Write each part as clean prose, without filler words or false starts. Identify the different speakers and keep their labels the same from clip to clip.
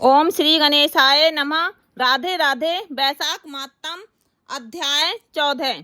Speaker 1: ओम श्री गणेशाय नमः। राधे राधे। वैशाख मातम अध्याय 14।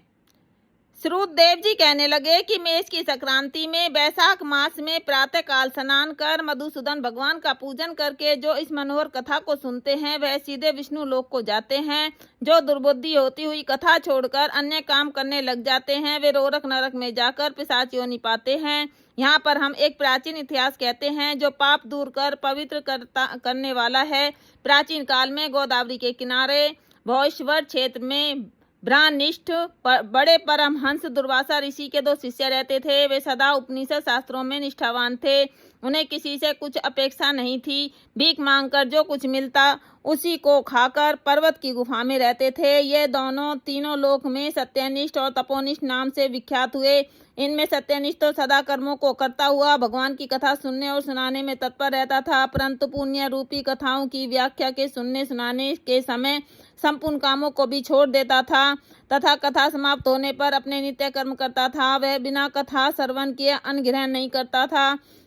Speaker 1: श्रुतदेव जी कहने लगे कि मेष की संक्रांति में वैशाख मास में प्रातः काल स्नान कर मधुसूदन भगवान का पूजन करके जो इस मनोहर कथा को सुनते हैं वह सीधे विष्णु लोक को जाते हैं। जो दुर्बुद्धि होती हुई कथा छोड़कर अन्य काम करने लग जाते हैं वे रोरक नरक में जाकर पिशाच योनि पाते हैं। यहाँ पर हम एक प्राचीन इतिहास कहते हैं जो पाप दूर कर पवित्र करने वाला है। प्राचीन काल में गोदावरी के किनारे भोश्वर क्षेत्र में ब्रह्मनिष्ठ बड़े परमहंस दुर्वासा ऋषि के 2 शिष्य रहते थे। वे सदा उपनिषद शास्त्रों में निष्ठावान थे। उन्हें किसी से कुछ अपेक्षा नहीं थी। भीख मांगकर जो कुछ मिलता उसी को खाकर पर्वत की गुफा में रहते थे। ये दोनों तीनों लोक में सत्यनिष्ठ और तपोनिष्ठ नाम से विख्यात हुए। इनमें सत्यनिष्ठ तो सदा कर्मों को करता हुआ भगवान की कथा सुनने और सुनाने में तत्पर रहता था, परंतु पुण्य रूपी कथाओं की व्याख्या के सुनने सुनाने के समय संपूर्ण कामों को भी छोड़ देता था तथा कथा समाप्त होने पर अपने नित्य कर्म करता था। वह बिना कथा श्रवण किए अन्न ग्रहण नहीं करता था।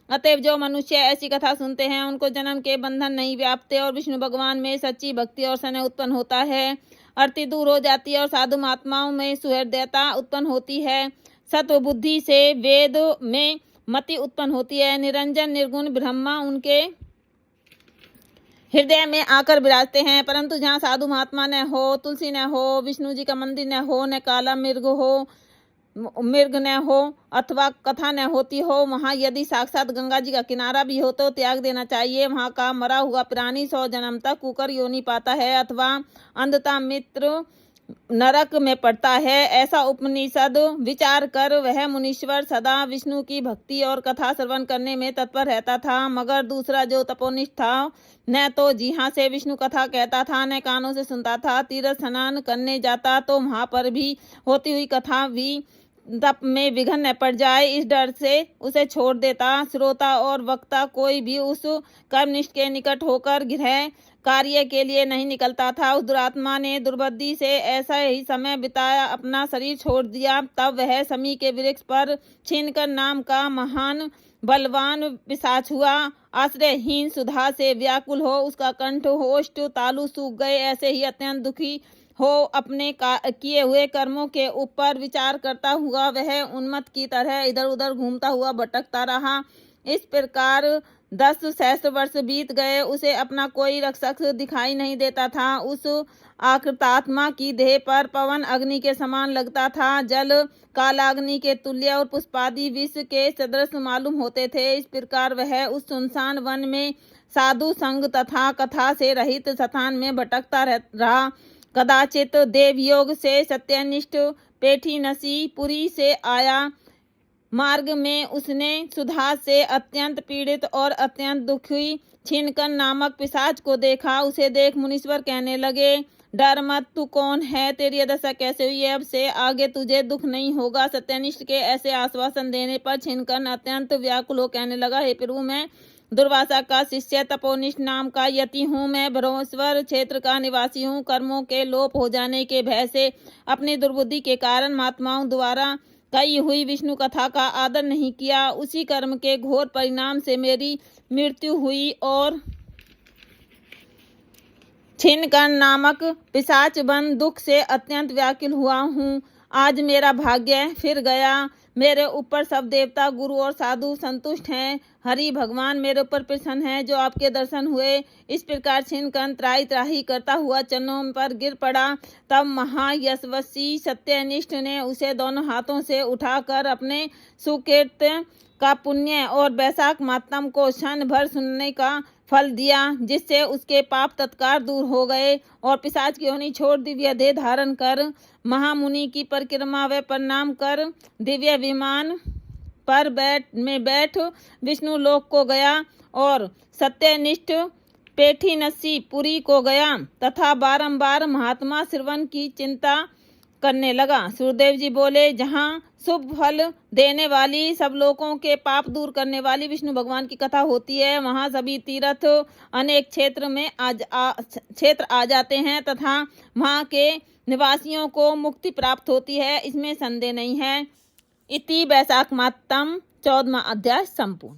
Speaker 1: अतएव जो मनुष्य ऐसी कथा सुनते हैं उनको जन्म के बंधन नहीं व्यापते और विष्णु भगवान में सच्ची भक्ति और स्नेह उत्पन्न होता है। अर्थी दूर हो जाती है और साधु महात्माओं में सुहृदयता उत्पन्न होती है। सत्व बुद्धि से वेद में मति उत्पन्न होती है। निरंजन निर्गुण ब्रह्मा उनके हृदय में आकर विराजते हैं। परंतु जहाँ साधु महात्मा न हो, तुलसी न हो, विष्णु जी का मंदिर न हो, न काला मृग न हो अथवा कथा न होती हो, वहाँ यदि साक्षात गंगा जी का किनारा भी हो तो त्याग देना चाहिए। वहाँ का मरा हुआ प्राणी 100 जन्म तक कुकर योनि पाता है अथवा अंधता मित्र नरक में पड़ता है। ऐसा उपनिषद विचार कर वह मुनीश्वर सदा विष्णु की भक्ति और कथा श्रवण करने में तत्पर रहता था। मगर दूसरा जो तपोनिष्ठ था न तो जीहा से विष्णु कथा कहता था न कानों से सुनता था। तीर्थ स्नान करने जाता तो वहां पर भी होती हुई कथा भी तप में विघ्न न पड़ जाए इस डर से उसे छोड़ देता। श्रोता और वक्ता कोई भी उस कर्मनिष्ठ के निकट होकर गृह कार्य के लिए नहीं निकलता था। उस दुरात्मा ने दुर्बुद्धि से ऐसा ही समय बिताया, अपना शरीर छोड़ दिया। तब वह समी के वृक्ष पर छीनकर नाम का महान बलवान पिशाच हुआ। आश्रयहीन सुधा से व्याकुल हो उसका कंठ होष्ट तालु सूख गए। ऐसे ही अत्यंत दुखी हो अपने किए हुए कर्मों के ऊपर विचार करता हुआ वह उन्मत्त की तरह इधर उधर घूमता हुआ भटकता रहा। इस प्रकार 10 सहस्त्र वर्ष बीत गए। उसे अपना कोई रक्षक दिखाई नहीं देता था। उस आकृतात्मा की देह पर पवन अग्नि के समान लगता था, जल कालाग्नि के तुल्य और पुष्पादि विष के सदृश मालूम होते थे। इस प्रकार वह उस सुनसान वन में साधु संग तथा कथा से रहित स्थान में भटकता रहा। कदाचित देवयोग से सत्यनिष्ठ पेठी नसी पुरी से आया। मार्ग में उसने सुधा से अत्यंत पीड़ित और अत्यंत दुखी छिनकन नामक पिशाच को देखा। उसे देख मुनीश्वर कहने लगे, डर मत, तू कौन है, तेरी दशा कैसे हुई है, अब से आगे तुझे दुख नहीं होगा। सत्यनिष्ठ के ऐसे आश्वासन देने पर छिनकन अत्यंत व्याकुल हो कहने लगा, हे प्रभु, मैं दुर्वासा का शिष्य तपोनिष्ठ नाम का यति हूँ। मैं भ्रमस्वर क्षेत्र का निवासी हूँ। कर्मों के लोप हो जाने के भय से अपनी दुर्बुद्धि के कारण महात्माओं द्वारा कही हुई विष्णु कथा का आदर नहीं किया। उसी कर्म के घोर परिणाम से मेरी मृत्यु हुई और छिनकन नामक पिशाच बन दुख से अत्यंत व्याकुल हुआ हूँ। आज मेरा भाग्य फिर गया। मेरे ऊपर सब देवता गुरु और साधु संतुष्ट हैं। हरि भगवान मेरे ऊपर प्रसन्न है जो आपके दर्शन हुए। इस प्रकार छिनकन त्राही त्राही करता हुआ चरणों पर गिर पड़ा। तब महायशस्वी सत्यनिष्ठ ने उसे दोनों हाथों से उठाकर अपने सुकृत का पुण्य और वैशाख मातम को क्षण भर सुनने का फल दिया, जिससे उसके पाप तत्काल दूर हो गए और पिशाच की योनि छोड़ दिव्य देह धारण कर महामुनि की परिक्रमा व प्रणाम कर दिव्य विमान पर बैठ विष्णु लोक को गया और सत्यनिष्ठ पेठी नसी पुरी को गया तथा बारंबार महात्मा श्रवण की चिंता करने लगा। सूर्यदेव जी बोले, जहाँ शुभ फल देने वाली सब लोगों के पाप दूर करने वाली विष्णु भगवान की कथा होती है वहाँ सभी तीर्थ अनेक क्षेत्र आ जाते हैं तथा वहाँ के निवासियों को मुक्ति प्राप्त होती है, इसमें संदेह नहीं है। इति वैशाख मातम 14वां अध्याय संपूर्ण।